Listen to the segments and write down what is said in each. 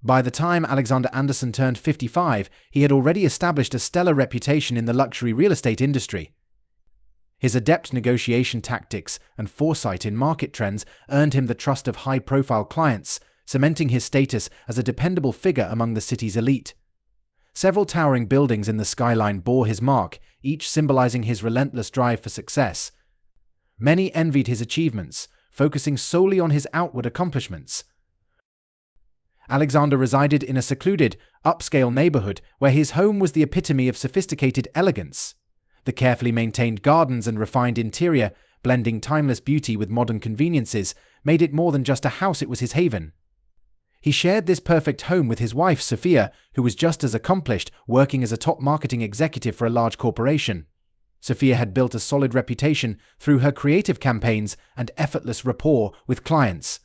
By the time Alexander Anderson turned 55, he had already established a stellar reputation in the luxury real estate industry. His adept negotiation tactics and foresight in market trends earned him the trust of high-profile clients, cementing his status as a dependable figure among the city's elite. Several towering buildings in the skyline bore his mark, each symbolizing his relentless drive for success. Many envied his achievements, focusing solely on his outward accomplishments. Alexander resided in a secluded, upscale neighborhood where his home was the epitome of sophisticated elegance. The carefully maintained gardens and refined interior, blending timeless beauty with modern conveniences, made it more than just a house, it was his haven. He shared this perfect home with his wife, Sophia, who was just as accomplished, working as a top marketing executive for a large corporation. Sophia had built a solid reputation through her creative campaigns and effortless rapport with clients.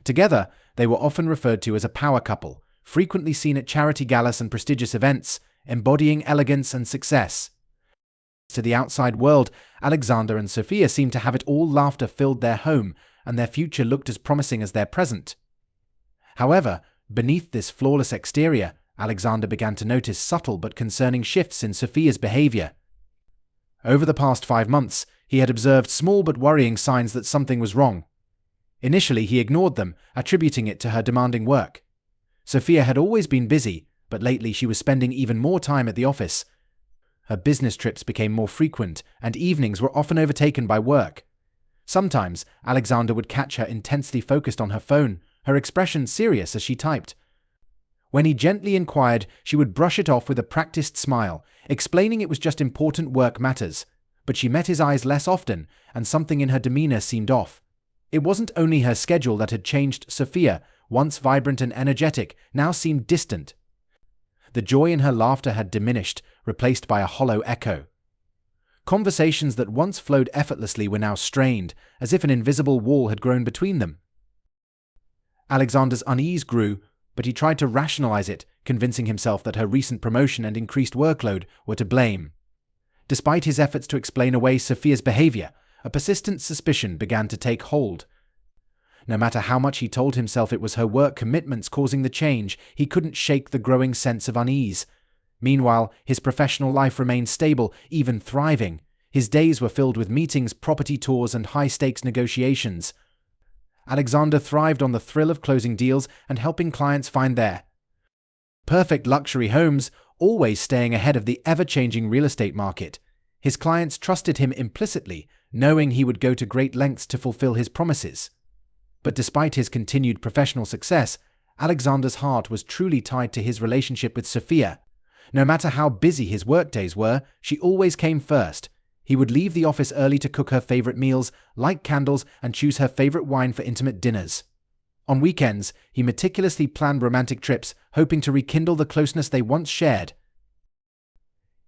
Together, they were often referred to as a power couple, frequently seen at charity galas and prestigious events, embodying elegance and success. To the outside world, Alexander and Sophia seemed to have it all. Laughter filled their home, and their future looked as promising as their present. However, beneath this flawless exterior, Alexander began to notice subtle but concerning shifts in Sophia's behavior. Over the past 5 months, he had observed small but worrying signs that something was wrong. Initially, he ignored them, attributing it to her demanding work. Sophia had always been busy, but lately she was spending even more time at the office. Her business trips became more frequent, and evenings were often overtaken by work. Sometimes, Alexander would catch her intensely focused on her phone, her expression serious as she typed. When he gently inquired, she would brush it off with a practiced smile, explaining it was just important work matters. But she met his eyes less often, and something in her demeanor seemed off. It wasn't only her schedule that had changed. Sophia, once vibrant and energetic, now seemed distant. The joy in her laughter had diminished, replaced by a hollow echo. Conversations that once flowed effortlessly were now strained, as if an invisible wall had grown between them. Alexander's unease grew, but he tried to rationalize it, convincing himself that her recent promotion and increased workload were to blame. Despite his efforts to explain away Sophia's behavior, a persistent suspicion began to take hold. No matter how much he told himself it was her work commitments causing the change, he couldn't shake the growing sense of unease. Meanwhile, his professional life remained stable, even thriving. His days were filled with meetings, property tours, and high-stakes negotiations. Alexander thrived on the thrill of closing deals and helping clients find their perfect luxury homes, always staying ahead of the ever-changing real estate market. His clients trusted him implicitly, knowing he would go to great lengths to fulfill his promises. But despite his continued professional success, Alexander's heart was truly tied to his relationship with Sophia. No matter how busy his workdays were, she always came first. He would leave the office early to cook her favorite meals, light candles, and choose her favorite wine for intimate dinners. On weekends, he meticulously planned romantic trips, hoping to rekindle the closeness they once shared.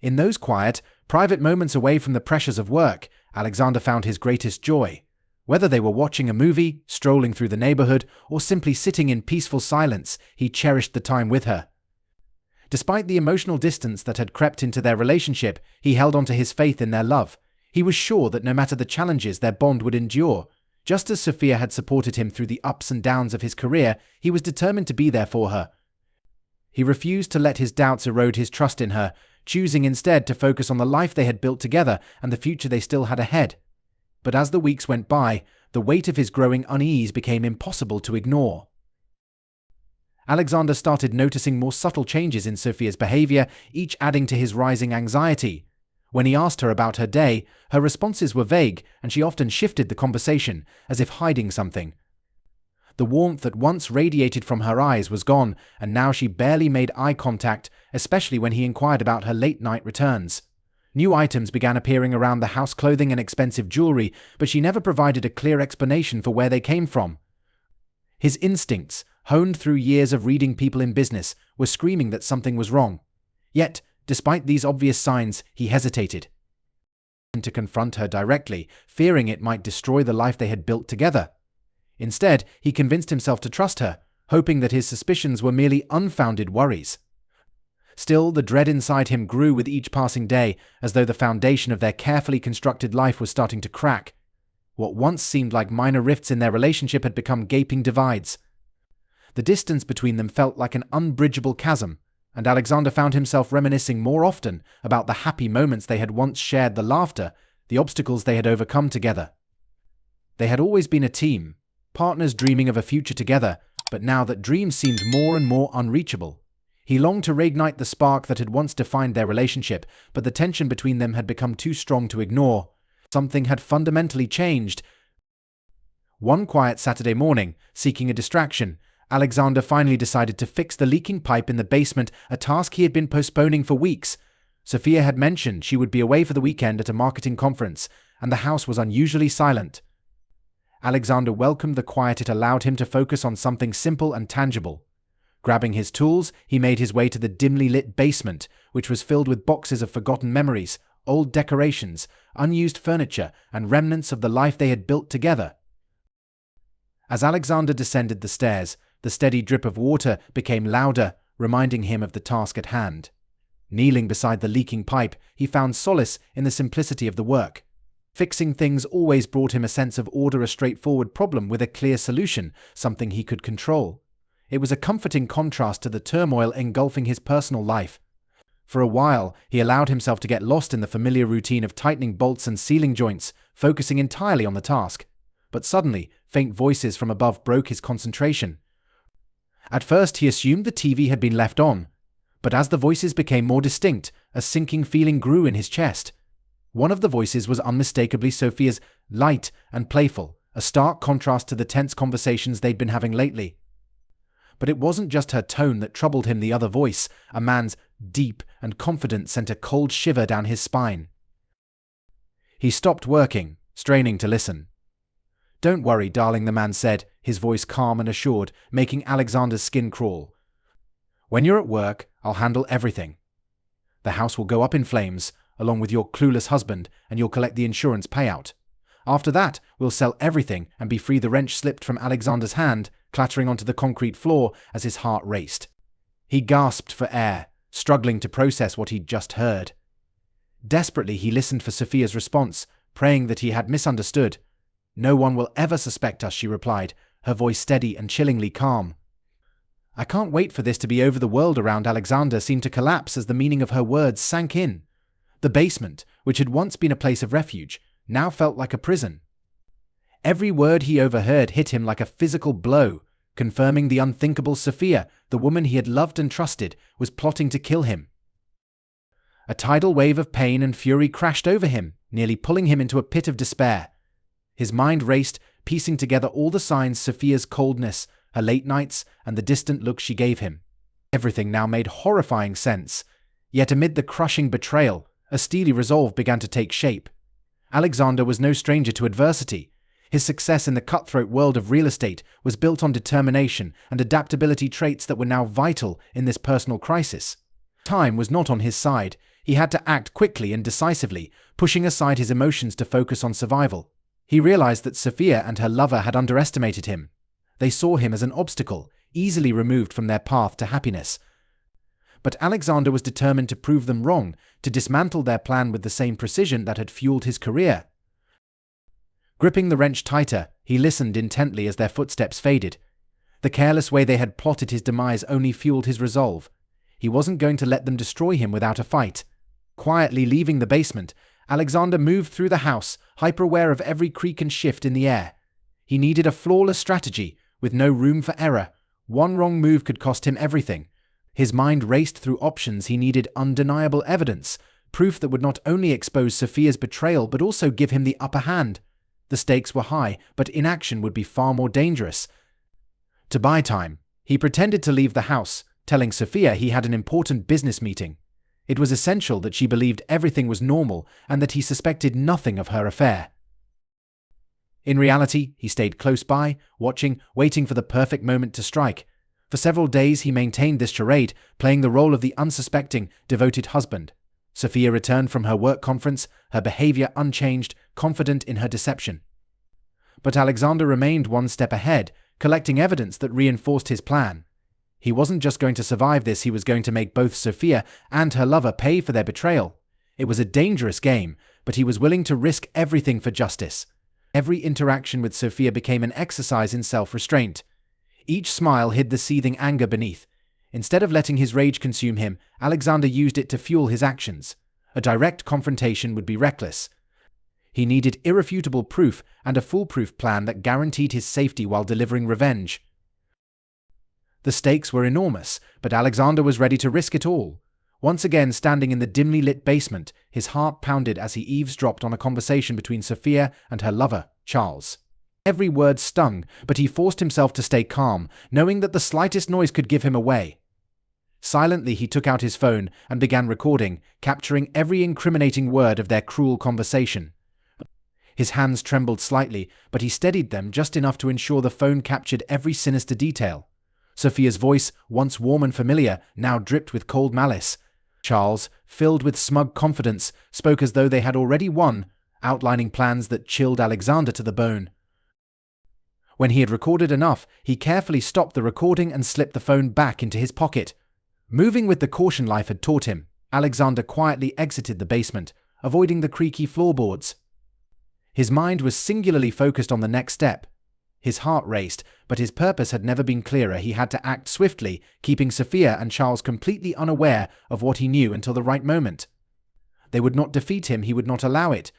In those quiet, private moments away from the pressures of work, Alexander found his greatest joy. Whether they were watching a movie, strolling through the neighborhood, or simply sitting in peaceful silence, he cherished the time with her. Despite the emotional distance that had crept into their relationship, he held on to his faith in their love. He was sure that no matter the challenges, their bond would endure. Just as Sophia had supported him through the ups and downs of his career, he was determined to be there for her. He refused to let his doubts erode his trust in her, choosing instead to focus on the life they had built together and the future they still had ahead. But as the weeks went by, the weight of his growing unease became impossible to ignore. Alexander started noticing more subtle changes in Sophia's behavior, each adding to his rising anxiety. When he asked her about her day, her responses were vague, and she often shifted the conversation, as if hiding something. The warmth that once radiated from her eyes was gone, and now she barely made eye contact, especially when he inquired about her late-night returns. New items began appearing around the house, clothing and expensive jewelry, but she never provided a clear explanation for where they came from. His instincts, honed through years of reading people in business, were screaming that something was wrong. Yet, despite these obvious signs, he hesitated to confront her directly, fearing it might destroy the life they had built together. Instead, he convinced himself to trust her, hoping that his suspicions were merely unfounded worries. Still, the dread inside him grew with each passing day, as though the foundation of their carefully constructed life was starting to crack. What once seemed like minor rifts in their relationship had become gaping divides. The distance between them felt like an unbridgeable chasm, and Alexander found himself reminiscing more often about the happy moments they had once shared, the laughter, the obstacles they had overcome together. They had always been a team, partners dreaming of a future together, but now that dreams seemed more and more unreachable. He longed to reignite the spark that had once defined their relationship, but the tension between them had become too strong to ignore. Something had fundamentally changed. One quiet Saturday morning, seeking a distraction, Alexander finally decided to fix the leaking pipe in the basement, a task he had been postponing for weeks. Sophia had mentioned she would be away for the weekend at a marketing conference, and the house was unusually silent. Alexander welcomed the quiet it allowed him to focus on something simple and tangible. Grabbing his tools, he made his way to the dimly lit basement, which was filled with boxes of forgotten memories, old decorations, unused furniture, and remnants of the life they had built together. As Alexander descended the stairs, the steady drip of water became louder, reminding him of the task at hand. Kneeling beside the leaking pipe, he found solace in the simplicity of the work. Fixing things always brought him a sense of order, a straightforward problem with a clear solution, something he could control. It was a comforting contrast to the turmoil engulfing his personal life. For a while, he allowed himself to get lost in the familiar routine of tightening bolts and sealing joints, focusing entirely on the task. But suddenly, faint voices from above broke his concentration. At first, he assumed the TV had been left on, but as the voices became more distinct, a sinking feeling grew in his chest. One of the voices was unmistakably Sophia's, light and playful, a stark contrast to the tense conversations they'd been having lately. But it wasn't just her tone that troubled him. The other voice, a man's, deep and confident, sent a cold shiver down his spine. He stopped working, straining to listen. "Don't worry, darling," the man said, his voice calm and assured, making Alexander's skin crawl. "When you're at work, I'll handle everything. The house will go up in flames, along with your clueless husband, and you'll collect the insurance payout. After that, we'll sell everything and be free." The wrench slipped from Alexander's hand, clattering onto the concrete floor as his heart raced. He gasped for air, struggling to process what he'd just heard. Desperately, he listened for Sophia's response, praying that he had misunderstood. "No one will ever suspect us," she replied, her voice steady and chillingly calm. "I can't wait for this to be over." The world around Alexander seemed to collapse as the meaning of her words sank in. The basement, which had once been a place of refuge, now felt like a prison. Every word he overheard hit him like a physical blow, confirming the unthinkable. Sophia, the woman he had loved and trusted, was plotting to kill him. A tidal wave of pain and fury crashed over him, nearly pulling him into a pit of despair. His mind raced, piecing together all the signs: Sophia's coldness, her late nights, and the distant look she gave him. Everything now made horrifying sense. Yet amid the crushing betrayal, a steely resolve began to take shape. Alexander was no stranger to adversity. His success in the cutthroat world of real estate was built on determination and adaptability, traits that were now vital in this personal crisis. Time was not on his side. He had to act quickly and decisively, pushing aside his emotions to focus on survival. He realized that Sophia and her lover had underestimated him. They saw him as an obstacle, easily removed from their path to happiness. But Alexander was determined to prove them wrong, to dismantle their plan with the same precision that had fueled his career. Gripping the wrench tighter, he listened intently as their footsteps faded. The careless way they had plotted his demise only fueled his resolve. He wasn't going to let them destroy him without a fight. Quietly leaving the basement, Alexander moved through the house, hyper-aware of every creak and shift in the air. He needed a flawless strategy, with no room for error. One wrong move could cost him everything. His mind raced through options. He needed undeniable evidence, proof that would not only expose Sophia's betrayal but also give him the upper hand. The stakes were high, but inaction would be far more dangerous. To buy time, he pretended to leave the house, telling Sophia he had an important business meeting. It was essential that she believed everything was normal and that he suspected nothing of her affair. In reality, he stayed close by, watching, waiting for the perfect moment to strike. For several days he maintained this charade, playing the role of the unsuspecting, devoted husband. Sophia returned from her work conference, her behavior unchanged, confident in her deception. But Alexander remained one step ahead, collecting evidence that reinforced his plan. He wasn't just going to survive this, he was going to make both Sophia and her lover pay for their betrayal. It was a dangerous game, but he was willing to risk everything for justice. Every interaction with Sophia became an exercise in self-restraint. Each smile hid the seething anger beneath. Instead of letting his rage consume him, Alexander used it to fuel his actions. A direct confrontation would be reckless. He needed irrefutable proof and a foolproof plan that guaranteed his safety while delivering revenge. The stakes were enormous, but Alexander was ready to risk it all. Once again standing in the dimly lit basement, his heart pounded as he eavesdropped on a conversation between Sophia and her lover, Charles. Every word stung, but he forced himself to stay calm, knowing that the slightest noise could give him away. Silently, he took out his phone and began recording, capturing every incriminating word of their cruel conversation. His hands trembled slightly, but he steadied them just enough to ensure the phone captured every sinister detail. Sophia's voice, once warm and familiar, now dripped with cold malice. Charles, filled with smug confidence, spoke as though they had already won, outlining plans that chilled Alexander to the bone. When he had recorded enough, he carefully stopped the recording and slipped the phone back into his pocket. Moving with the caution life had taught him, Alexander quietly exited the basement, avoiding the creaky floorboards. His mind was singularly focused on the next step. His heart raced, but his purpose had never been clearer. He had to act swiftly, keeping Sophia and Charles completely unaware of what he knew until the right moment. They would not defeat him, he would not allow it.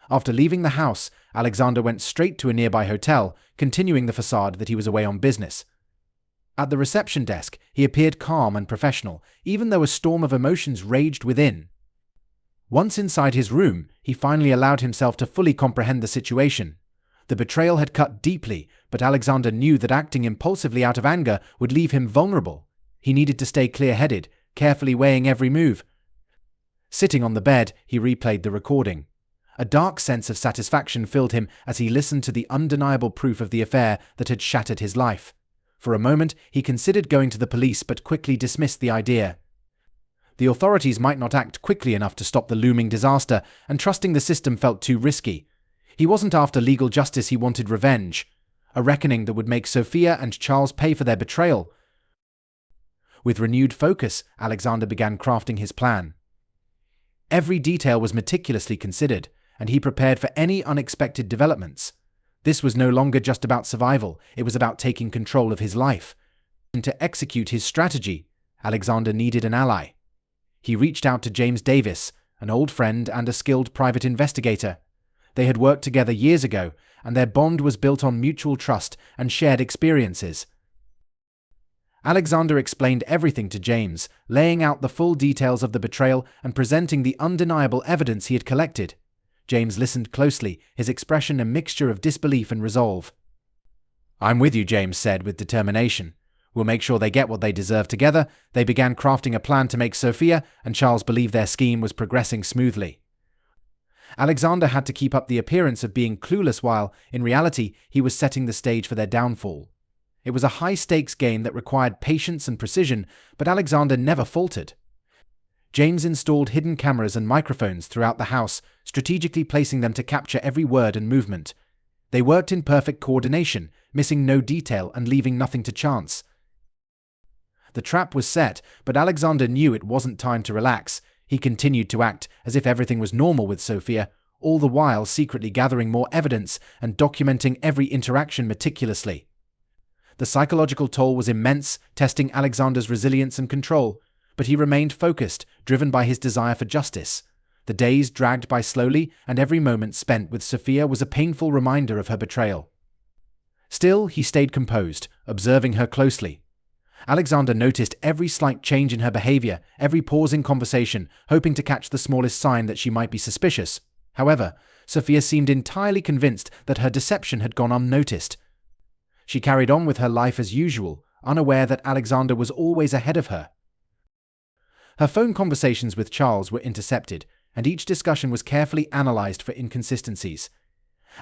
After leaving the house, Alexander went straight to a nearby hotel, continuing the facade that he was away on business. At the reception desk, he appeared calm and professional, even though a storm of emotions raged within. Once inside his room, he finally allowed himself to fully comprehend the situation. The betrayal had cut deeply, but Alexander knew that acting impulsively out of anger would leave him vulnerable. He needed to stay clear-headed, carefully weighing every move. Sitting on the bed, he replayed the recording. A dark sense of satisfaction filled him as he listened to the undeniable proof of the affair that had shattered his life. For a moment, he considered going to the police but quickly dismissed the idea. The authorities might not act quickly enough to stop the looming disaster, and trusting the system felt too risky. He wasn't after legal justice, he wanted revenge. A reckoning that would make Sophia and Charles pay for their betrayal. With renewed focus, Alexander began crafting his plan. Every detail was meticulously considered, and he prepared for any unexpected developments. This was no longer just about survival, it was about taking control of his life. And to execute his strategy, Alexander needed an ally. He reached out to James Davis, an old friend and a skilled private investigator. They had worked together years ago, and their bond was built on mutual trust and shared experiences. Alexander explained everything to James, laying out the full details of the betrayal and presenting the undeniable evidence he had collected. James listened closely, his expression a mixture of disbelief and resolve. "I'm with you," James said with determination. "We'll make sure they get what they deserve." Together, they began crafting a plan to make Sophia and Charles believe their scheme was progressing smoothly. Alexander had to keep up the appearance of being clueless while, in reality, he was setting the stage for their downfall. It was a high-stakes game that required patience and precision, but Alexander never faltered. James installed hidden cameras and microphones throughout the house, strategically placing them to capture every word and movement. They worked in perfect coordination, missing no detail and leaving nothing to chance. The trap was set, but Alexander knew it wasn't time to relax. He continued to act as if everything was normal with Sophia, all the while secretly gathering more evidence and documenting every interaction meticulously. The psychological toll was immense, testing Alexander's resilience and control, but he remained focused, driven by his desire for justice. The days dragged by slowly, and every moment spent with Sophia was a painful reminder of her betrayal. Still, he stayed composed, observing her closely. Alexander noticed every slight change in her behavior, every pause in conversation, hoping to catch the smallest sign that she might be suspicious. However, Sophia seemed entirely convinced that her deception had gone unnoticed. She carried on with her life as usual, unaware that Alexander was always ahead of her. Her phone conversations with Charles were intercepted, and each discussion was carefully analyzed for inconsistencies.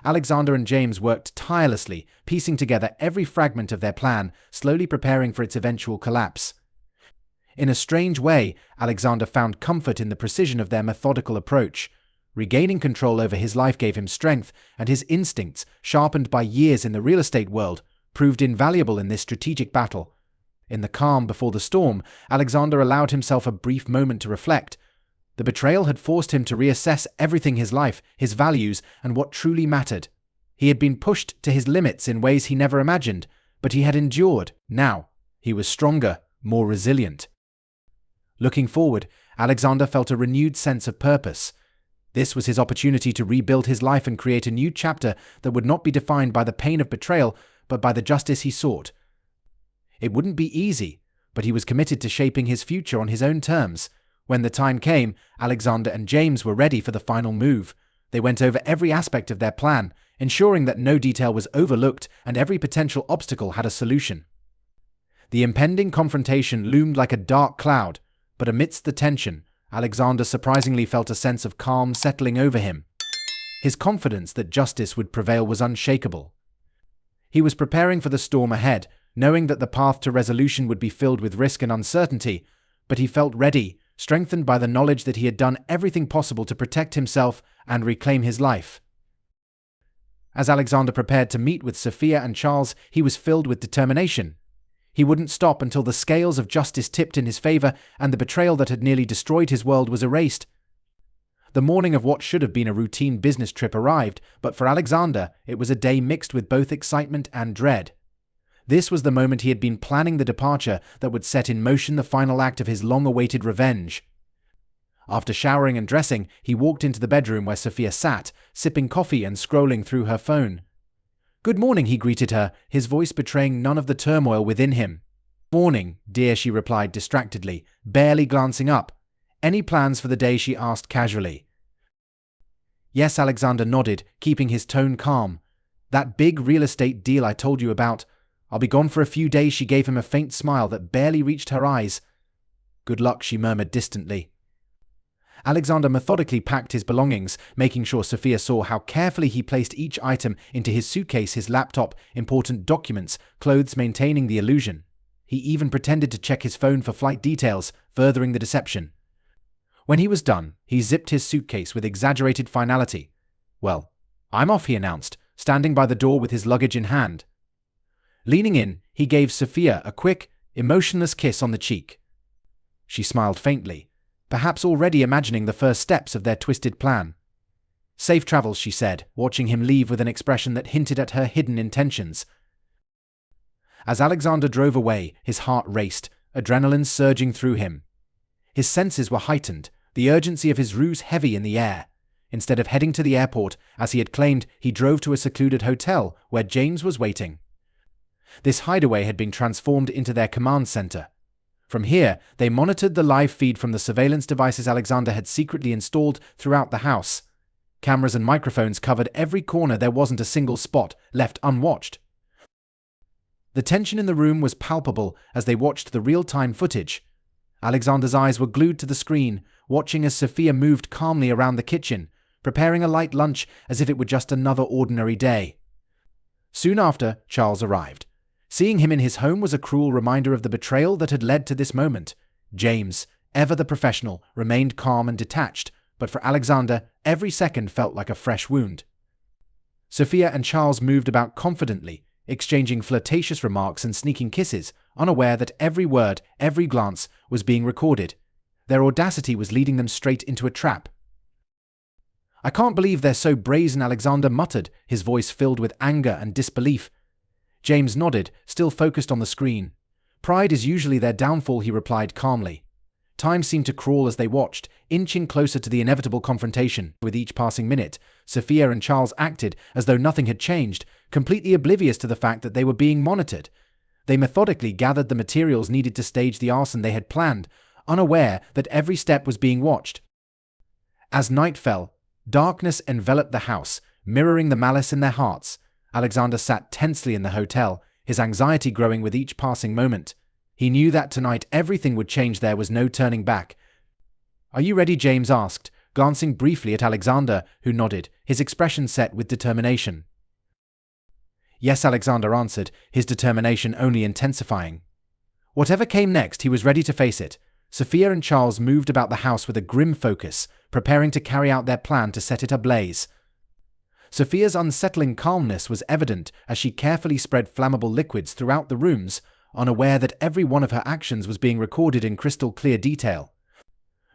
Alexander and James worked tirelessly, piecing together every fragment of their plan, slowly preparing for its eventual collapse. In a strange way, Alexander found comfort in the precision of their methodical approach. Regaining control over his life gave him strength, and his instincts, sharpened by years in the real estate world, proved invaluable in this strategic battle. In the calm before the storm, Alexander allowed himself a brief moment to reflect. The betrayal had forced him to reassess everything: his life, his values, and what truly mattered. He had been pushed to his limits in ways he never imagined, But he had endured. Now, he was stronger, more resilient. Looking forward, Alexander felt a renewed sense of purpose. This was his opportunity to rebuild his life and create a new chapter that would not be defined by the pain of betrayal, but by the justice he sought. It wouldn't be easy, but he was committed to shaping his future on his own terms. When the time came, Alexander and James were ready for the final move. They went over every aspect of their plan, ensuring that no detail was overlooked and every potential obstacle had a solution. The impending confrontation loomed like a dark cloud, but amidst the tension, Alexander surprisingly felt a sense of calm settling over him. His confidence that justice would prevail was unshakable. He was preparing for the storm ahead, knowing that the path to resolution would be filled with risk and uncertainty, but he felt ready, strengthened by the knowledge that he had done everything possible to protect himself and reclaim his life. As Alexander prepared to meet with Sophia and Charles, he was filled with determination. He wouldn't stop until the scales of justice tipped in his favor and the betrayal that had nearly destroyed his world was erased. The morning of what should have been a routine business trip arrived, but for Alexander, it was a day mixed with both excitement and dread. This was the moment he had been planning, the departure that would set in motion the final act of his long-awaited revenge. After showering and dressing, he walked into the bedroom where Sophia sat, sipping coffee and scrolling through her phone. "Good morning," he greeted her, his voice betraying none of the turmoil within him. "Morning, dear," she replied distractedly, barely glancing up. "Any plans for the day?" she asked casually. "Yes," Alexander nodded, keeping his tone calm. "That big real estate deal I told you about. I'll be gone for a few days." She gave him a faint smile that barely reached her eyes. "Good luck," she murmured distantly. Alexander methodically packed his belongings, making sure Sophia saw how carefully he placed each item into his suitcase, his laptop, important documents, clothes maintaining the illusion. He even pretended to check his phone for flight details, furthering the deception. When he was done, he zipped his suitcase with exaggerated finality. "Well, I'm off," he announced, standing by the door with his luggage in hand. Leaning in, he gave Sophia a quick, emotionless kiss on the cheek. She smiled faintly, perhaps already imagining the first steps of their twisted plan. "Safe travels," she said, watching him leave with an expression that hinted at her hidden intentions. As Alexander drove away, his heart raced, adrenaline surging through him. His senses were heightened, the urgency of his ruse heavy in the air. Instead of heading to the airport, as he had claimed, he drove to a secluded hotel where James was waiting. This hideaway had been transformed into their command center. From here, they monitored the live feed from the surveillance devices Alexander had secretly installed throughout the house. Cameras and microphones covered every corner. There wasn't a single spot left unwatched. The tension in the room was palpable as they watched the real-time footage. Alexander's eyes were glued to the screen, watching as Sophia moved calmly around the kitchen, preparing a light lunch as if it were just another ordinary day. Soon after, Charles arrived. Seeing him in his home was a cruel reminder of the betrayal that had led to this moment. James, ever the professional, remained calm and detached, but for Alexander, every second felt like a fresh wound. Sophia and Charles moved about confidently, exchanging flirtatious remarks and sneaking kisses, unaware that every word, every glance was being recorded. Their audacity was leading them straight into a trap. "I can't believe they're so brazen," Alexander muttered, his voice filled with anger and disbelief. James nodded, still focused on the screen. "Pride is usually their downfall," he replied calmly. Time seemed to crawl as they watched, inching closer to the inevitable confrontation. With each passing minute, Sophia and Charles acted as though nothing had changed, completely oblivious to the fact that they were being monitored. They methodically gathered the materials needed to stage the arson they had planned, unaware that every step was being watched. As night fell, darkness enveloped the house, mirroring the malice in their hearts. Alexander sat tensely in the hotel, his anxiety growing with each passing moment. He knew that tonight everything would change. There was no turning back. "Are you ready?" James asked, glancing briefly at Alexander, who nodded, his expression set with determination. "Yes," Alexander answered, his determination only intensifying. Whatever came next, he was ready to face it. Sophia and Charles moved about the house with a grim focus, preparing to carry out their plan to set it ablaze. Sophia's unsettling calmness was evident as she carefully spread flammable liquids throughout the rooms, unaware that every one of her actions was being recorded in crystal clear detail.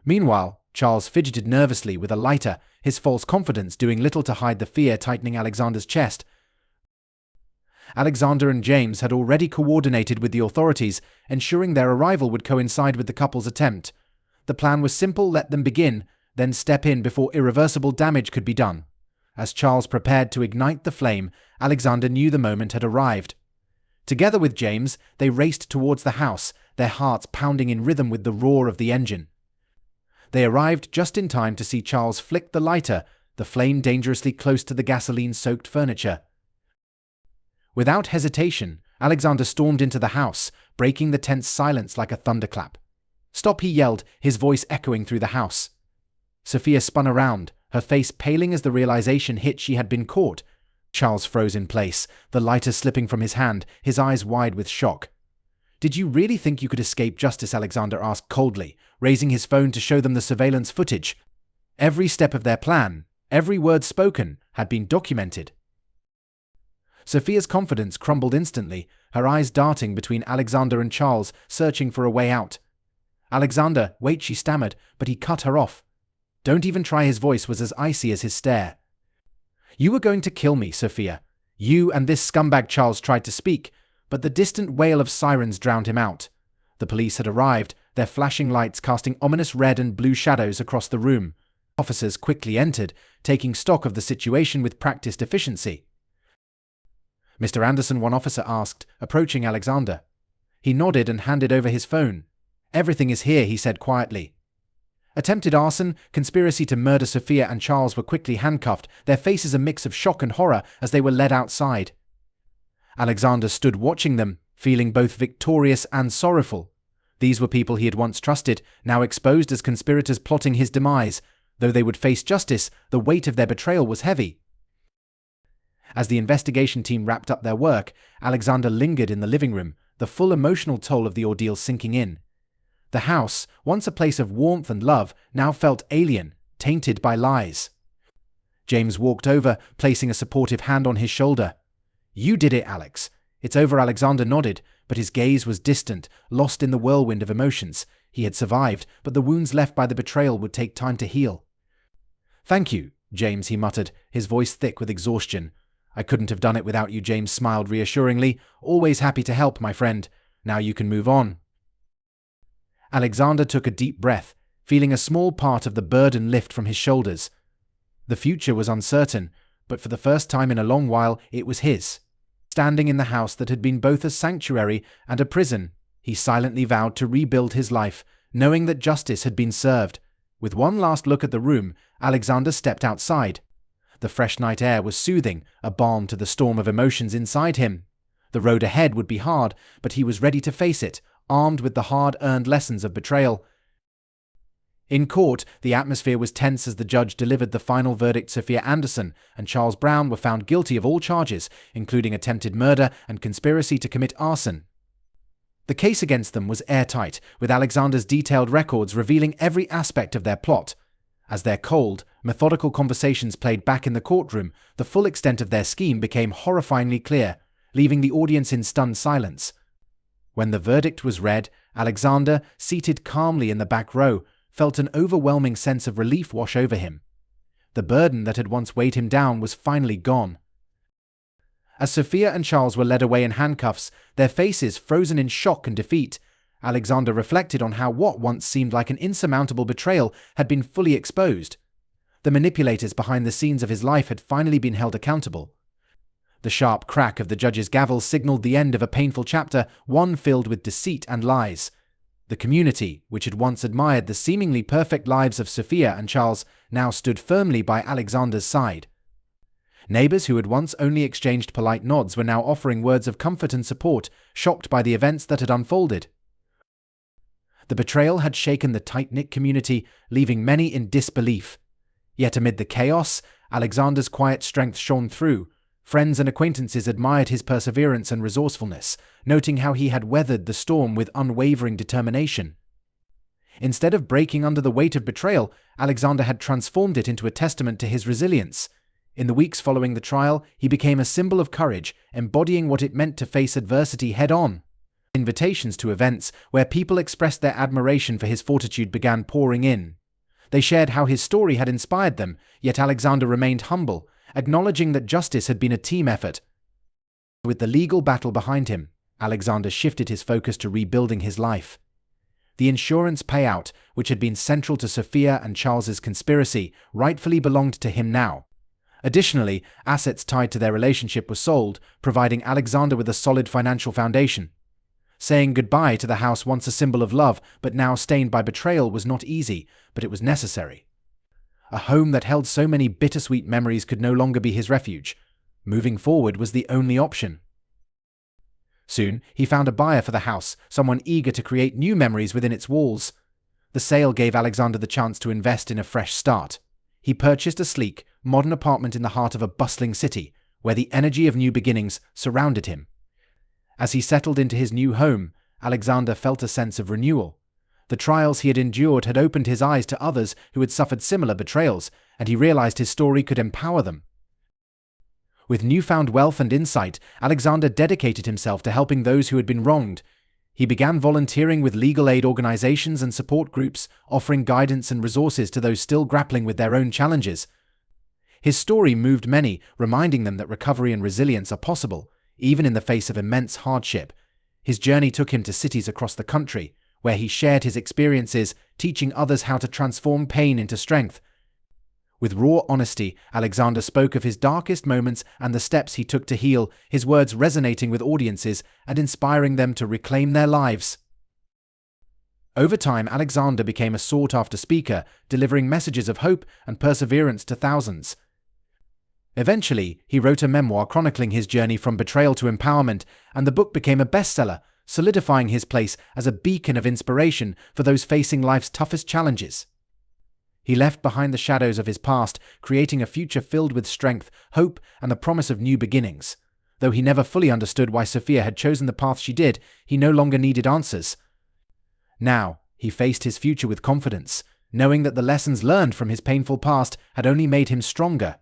Meanwhile, Charles fidgeted nervously with a lighter, his false confidence doing little to hide the fear tightening Alexander's chest. Alexander and James had already coordinated with the authorities, ensuring their arrival would coincide with the couple's attempt. The plan was simple: let them begin, then step in before irreversible damage could be done. As Charles prepared to ignite the flame, Alexander knew the moment had arrived. Together with James, they raced towards the house, their hearts pounding in rhythm with the roar of the engine. They arrived just in time to see Charles flick the lighter, the flame dangerously close to the gasoline-soaked furniture. Without hesitation, Alexander stormed into the house, breaking the tense silence like a thunderclap. "Stop!" he yelled, his voice echoing through the house. Sophia spun around, her face paling as the realization hit she had been caught. Charles froze in place, the lighter slipping from his hand, his eyes wide with shock. "Did you really think you could escape justice?" Alexander asked coldly, raising his phone to show them the surveillance footage. Every step of their plan, every word spoken, had been documented. Sophia's confidence crumbled instantly, her eyes darting between Alexander and Charles, searching for a way out. "Alexander, wait," she stammered, but he cut her off. "Don't even try." His voice was as icy as his stare. "You were going to kill me, Sophia. You and this scumbag." Charles tried to speak, but the distant wail of sirens drowned him out. The police had arrived, their flashing lights casting ominous red and blue shadows across the room. Officers quickly entered, taking stock of the situation with practiced efficiency. "Mr. Anderson," one officer asked, approaching Alexander. He nodded and handed over his phone. "Everything is here," he said quietly. Attempted arson, conspiracy to murder Sophia and Charles were quickly handcuffed, their faces a mix of shock and horror as they were led outside. Alexander stood watching them, feeling both victorious and sorrowful. These were people he had once trusted, now exposed as conspirators plotting his demise. Though they would face justice, the weight of their betrayal was heavy. As the investigation team wrapped up their work, Alexander lingered in the living room, the full emotional toll of the ordeal sinking in. The house, once a place of warmth and love, now felt alien, tainted by lies. James walked over, placing a supportive hand on his shoulder. "You did it, Alex. It's over." Alexander nodded, but his gaze was distant, lost in the whirlwind of emotions. He had survived, but the wounds left by the betrayal would take time to heal. "Thank you, James," he muttered, his voice thick with exhaustion. "I couldn't have done it without you." James smiled reassuringly. "Always happy to help, my friend. Now you can move on." Alexander took a deep breath, feeling a small part of the burden lift from his shoulders. The future was uncertain, but for the first time in a long while, it was his. Standing in the house that had been both a sanctuary and a prison, he silently vowed to rebuild his life, knowing that justice had been served. With one last look at the room, Alexander stepped outside. The fresh night air was soothing, a balm to the storm of emotions inside him. The road ahead would be hard, but he was ready to face it, armed with the hard-earned lessons of betrayal. In court, the atmosphere was tense as the judge delivered the final verdict. Sophia Anderson and Charles Brown were found guilty of all charges, including attempted murder and conspiracy to commit arson. The case against them was airtight, with Alexander's detailed records revealing every aspect of their plot. As their cold, methodical conversations played back in the courtroom, the full extent of their scheme became horrifyingly clear, leaving the audience in stunned silence. When the verdict was read, Alexander, seated calmly in the back row, felt an overwhelming sense of relief wash over him. The burden that had once weighed him down was finally gone. As Sophia and Charles were led away in handcuffs, their faces frozen in shock and defeat, Alexander reflected on how what once seemed like an insurmountable betrayal had been fully exposed. The manipulators behind the scenes of his life had finally been held accountable. The sharp crack of the judge's gavel signaled the end of a painful chapter, one filled with deceit and lies. The community, which had once admired the seemingly perfect lives of Sophia and Charles, now stood firmly by Alexander's side. Neighbors who had once only exchanged polite nods were now offering words of comfort and support, shocked by the events that had unfolded. The betrayal had shaken the tight-knit community, leaving many in disbelief. Yet amid the chaos, Alexander's quiet strength shone through. Friends and acquaintances admired his perseverance and resourcefulness, noting how he had weathered the storm with unwavering determination. Instead of breaking under the weight of betrayal, Alexander had transformed it into a testament to his resilience. In the weeks following the trial, he became a symbol of courage, embodying what it meant to face adversity head-on. Invitations to events where people expressed their admiration for his fortitude began pouring in. They shared how his story had inspired them, yet Alexander remained humble, acknowledging that justice had been a team effort. With the legal battle behind him, Alexander shifted his focus to rebuilding his life. The insurance payout, which had been central to Sophia and Charles's conspiracy, rightfully belonged to him now. Additionally, assets tied to their relationship were sold, providing Alexander with a solid financial foundation. Saying goodbye to the house once a symbol of love, but now stained by betrayal, was not easy, but it was necessary. A home that held so many bittersweet memories could no longer be his refuge. Moving forward was the only option. Soon, he found a buyer for the house, someone eager to create new memories within its walls. The sale gave Alexander the chance to invest in a fresh start. He purchased a sleek, modern apartment in the heart of a bustling city, where the energy of new beginnings surrounded him. As he settled into his new home, Alexander felt a sense of renewal. The trials he had endured had opened his eyes to others who had suffered similar betrayals, and he realized his story could empower them. With newfound wealth and insight, Alexander dedicated himself to helping those who had been wronged. He began volunteering with legal aid organizations and support groups, offering guidance and resources to those still grappling with their own challenges. His story moved many, reminding them that recovery and resilience are possible, even in the face of immense hardship. His journey took him to cities across the country, where he shared his experiences, teaching others how to transform pain into strength. With raw honesty, Alexander spoke of his darkest moments and the steps he took to heal, his words resonating with audiences and inspiring them to reclaim their lives. Over time, Alexander became a sought-after speaker, delivering messages of hope and perseverance to thousands. Eventually, he wrote a memoir chronicling his journey from betrayal to empowerment, and the book became a bestseller, solidifying his place as a beacon of inspiration for those facing life's toughest challenges. He left behind the shadows of his past, creating a future filled with strength, hope, and the promise of new beginnings. Though he never fully understood why Sophia had chosen the path she did, he no longer needed answers. Now, he faced his future with confidence, knowing that the lessons learned from his painful past had only made him stronger.